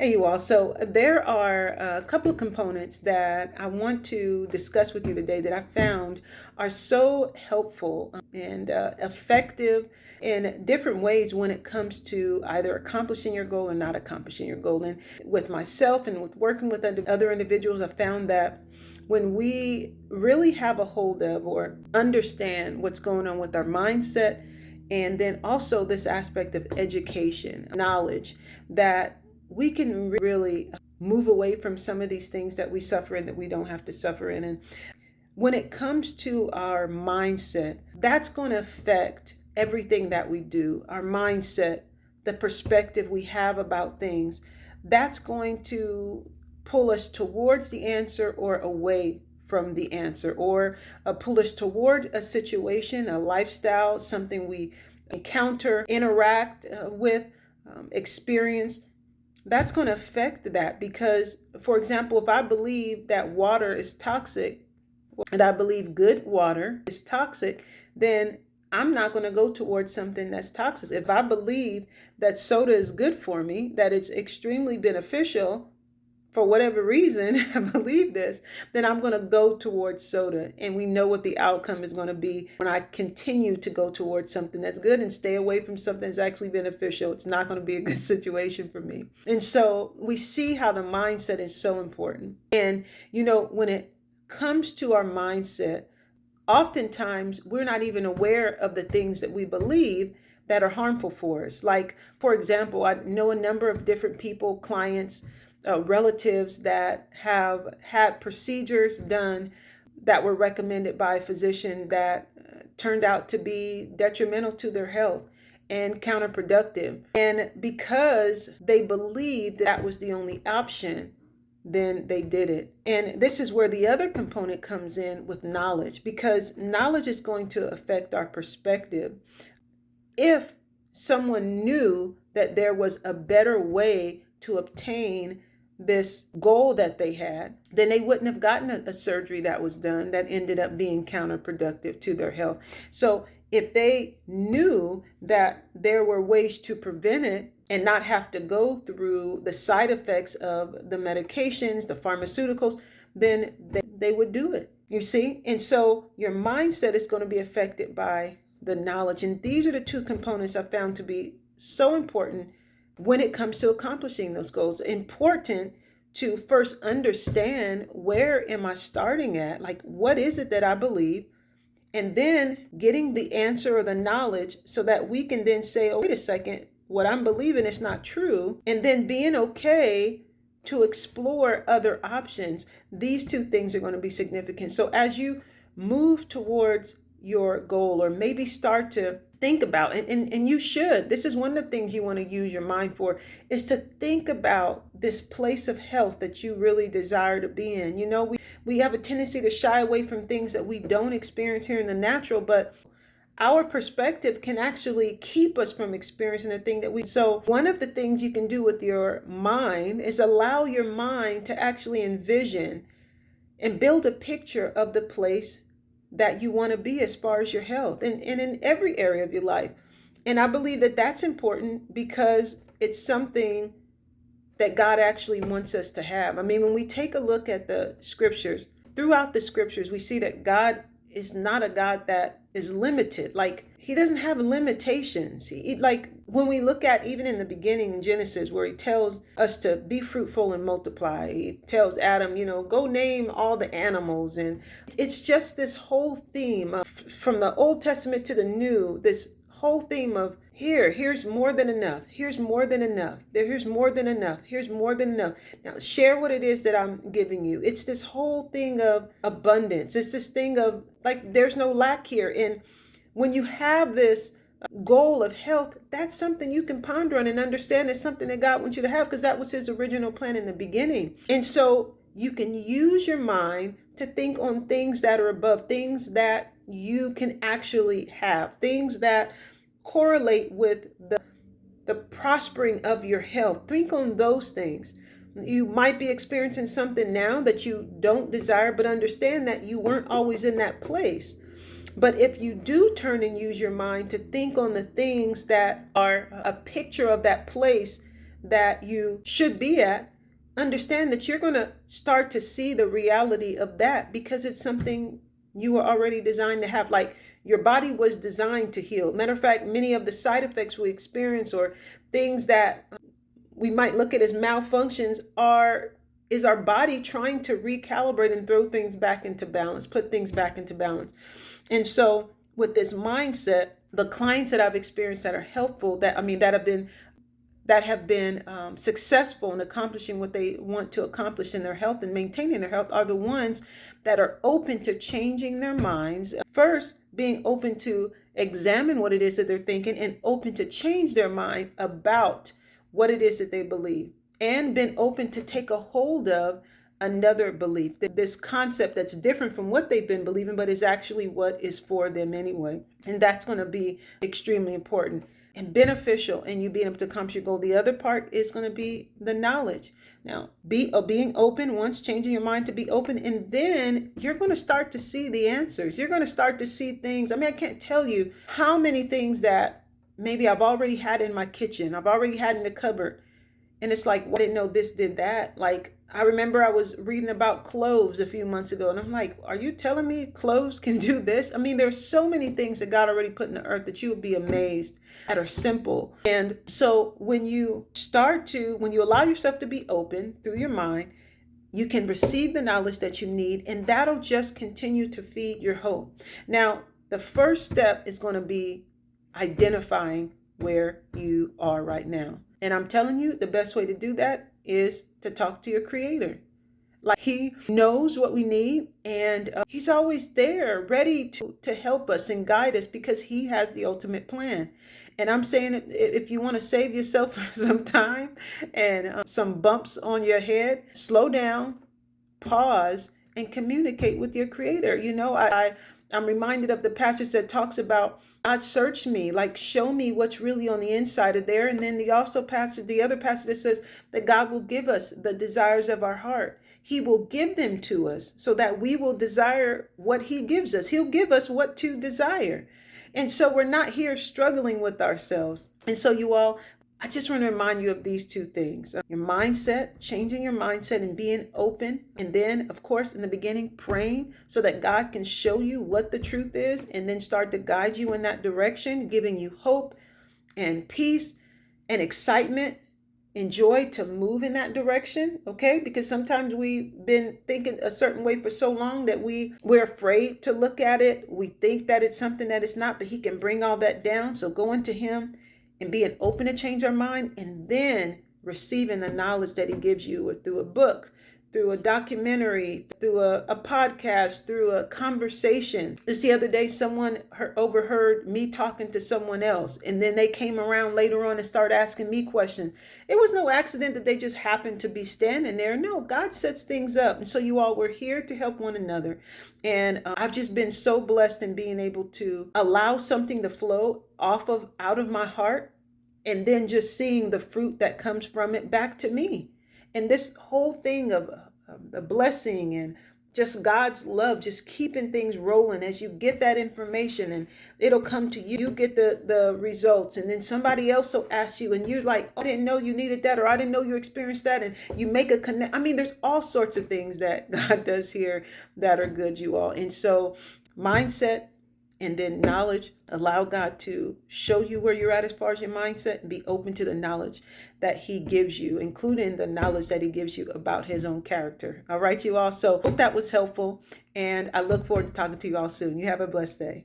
Hey, you all. So there are a couple of components that I want to discuss with you today that I found are so helpful and effective in different ways when it comes to either accomplishing your goal or not accomplishing your goal. And with myself and with working with other individuals, I found that when we really have a hold of or understand what's going on with our mindset, and then also this aspect of education, knowledge, that we can really move away from some of these things that we suffer in that we don't have to suffer in. And when it comes to our mindset, that's going to affect everything that we do. Our mindset, the perspective we have about things, that's going to pull us towards the answer or away from the answer, or pull us toward a situation, a lifestyle, something we encounter, interact with, experience. That's going to affect that because, for example, if I believe that water is toxic and I believe good water is toxic, then I'm not going to go towards something that's toxic. If I believe that soda is good for me, that it's extremely beneficial, for whatever reason, I believe this, then I'm going to go towards soda. And we know what the outcome is going to be when I continue to go towards something that's good and stay away from something that's actually beneficial. It's not going to be a good situation for me. And so we see how the mindset is so important. And, when it comes to our mindset, oftentimes we're not even aware of the things that we believe that are harmful for us. Like, for example, I know a number of different people, clients, relatives that have had procedures done that were recommended by a physician that turned out to be detrimental to their health and counterproductive. And because they believed that was the only option, then they did it. And this is where the other component comes in with knowledge, because knowledge is going to affect our perspective. If someone knew that there was a better way to obtain this goal that they had, then they wouldn't have gotten a surgery that was done that ended up being counterproductive to their health. So if they knew that there were ways to prevent it and not have to go through the side effects of the medications, the pharmaceuticals, then they would do it. You see? And so your mindset is going to be affected by the knowledge. And these are the two components I found to be so important when it comes to accomplishing those goals. Important to first understand, where am I starting at? Like, what is it that I believe? And then getting the answer or the knowledge so that we can then say, oh, wait a second, what I'm believing is not true. And then being okay to explore other options. These two things are going to be significant. So as you move towards your goal, or maybe start to think about, and you should, this is one of the things you want to use your mind for, is to think about this place of health that you really desire to be in. We have a tendency to shy away from things that we don't experience here in the natural, but our perspective can actually keep us from experiencing the thing that we. So one of the things you can do with your mind is allow your mind to actually envision and build a picture of the place that you want to be as far as your health and in every area of your life. And I believe that that's important because it's something that God actually wants us to have. I mean, when we take a look at the scriptures, throughout the scriptures, we see that God is not a God that is limited. Like, he doesn't have limitations. Like when we look at even in the beginning in Genesis, where he tells us to be fruitful and multiply, he tells Adam, go name all the animals. And it's just this whole theme of, from the Old Testament to the New, this whole theme of here's more than enough. Here's more than enough. Here's more than enough. Here's more than enough. Now share what it is that I'm giving you. It's this whole thing of abundance. It's this thing of like, there's no lack here. And when you have this goal of health, that's something you can ponder on and understand it's something that God wants you to have, because that was his original plan in the beginning. And so you can use your mind to think on things that are above, things that you can actually have, things that correlate with the prospering of your health. Think on those things. You might be experiencing something now that you don't desire, but understand that you weren't always in that place. But if you do turn and use your mind to think on the things that are a picture of that place, that you should be at, understand that you're going to start to see the reality of that because it's something you were already designed to have. Like your body was designed to heal. Matter of fact, many of the side effects we experience or things that we might look at as malfunctions is our body trying to recalibrate and throw things back into balance, put things back into balance. And so with this mindset, the clients that I've experienced that are helpful, that have been successful in accomplishing what they want to accomplish in their health and maintaining their health are the ones that are open to changing their minds. First, being open to examine what it is that they're thinking and open to change their mind about what it is that they believe, and been open to take a hold of another belief, this concept that's different from what they've been believing, but is actually what is for them anyway. And that's going to be extremely important and beneficial in you being able to accomplish your goal. The other part is going to be the knowledge. Now, being open, once changing your mind to be open, and then you're going to start to see the answers. You're going to start to see things. I mean, I can't tell you how many things that maybe I've already had in my kitchen, I've already had in the cupboard. And it's like, well, I didn't know this did that. Like, I remember I was reading about cloves a few months ago, and I'm like, are you telling me cloves can do this? I mean, there's so many things that God already put in the earth that you would be amazed that are simple. And so when you allow yourself to be open through your mind, you can receive the knowledge that you need, and that'll just continue to feed your hope. Now, the first step is going to be identifying where you are right now. And I'm telling you, the best way to do that is to talk to your creator. Like, he knows what we need, and he's always there ready to help us and guide us because he has the ultimate plan. And I'm saying, if you want to save yourself some time and some bumps on your head, slow down, pause, and communicate with your creator. You know, I'm reminded of the passage that talks about God search me, like show me what's really on the inside of there. And then the other passage that says that God will give us the desires of our heart. He will give them to us so that we will desire what he gives us. He'll give us what to desire. And so we're not here struggling with ourselves. And so you all, I just want to remind you of these two things. Your mindset, changing your mindset and being open. And then, of course, in the beginning, praying so that God can show you what the truth is and then start to guide you in that direction, giving you hope and peace and excitement and joy to move in that direction, okay? Because sometimes we've been thinking a certain way for so long that we're afraid to look at it. We think that it's something that it's not, but he can bring all that down. So going to him and being open to change our mind, and then receiving the knowledge that he gives you through a book, through a documentary, through a podcast, through a conversation. Just the other day, someone overheard me talking to someone else, and then they came around later on and started asking me questions. It was no accident that they just happened to be standing there. No, God sets things up. And so you all, we're here to help one another. And I've just been so blessed in being able to allow something to flow out of my heart, and then just seeing the fruit that comes from it back to me. And this whole thing of the blessing and just God's love, just keeping things rolling as you get that information, and it'll come to you. You get the results, and then somebody else will ask you, and you're like, oh, I didn't know you needed that, or I didn't know you experienced that, and you make a connect. I mean, there's all sorts of things that God does here that are good, you all. And so mindset, and then knowledge, allow God to show you where you're at as far as your mindset, and be open to the knowledge that he gives you, including the knowledge that he gives you about his own character. All right, you all. So hope that was helpful, and I look forward to talking to you all soon. You have a blessed day.